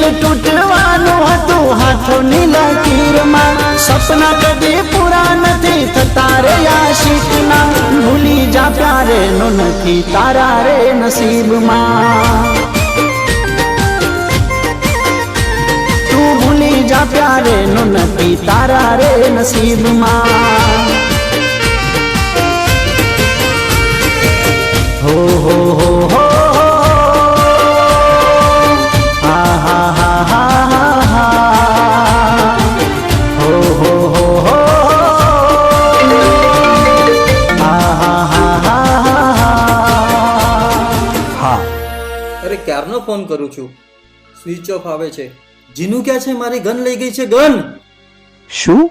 દિલ તૂટવાનું હતું હાથોની લકીરમાં, સપના કદી પૂરા નથી થતા રે આશિકના, ભૂલી જા પ્યારે નો નથી તારા રે નસીબમાં, તું ભૂલી જા પ્યારે નો નથી તારા રે નસીબમાં. હો હો હો હો હા હા હા હા હા હો હો હો હો હા હા હા હા. અરે ક્યારનો ફોન કરું છું, સ્વિચ ઓફ આવે છે. જીનુ ક્યાં છે? મારી ગન લઈ ગઈ છે. ગન શું?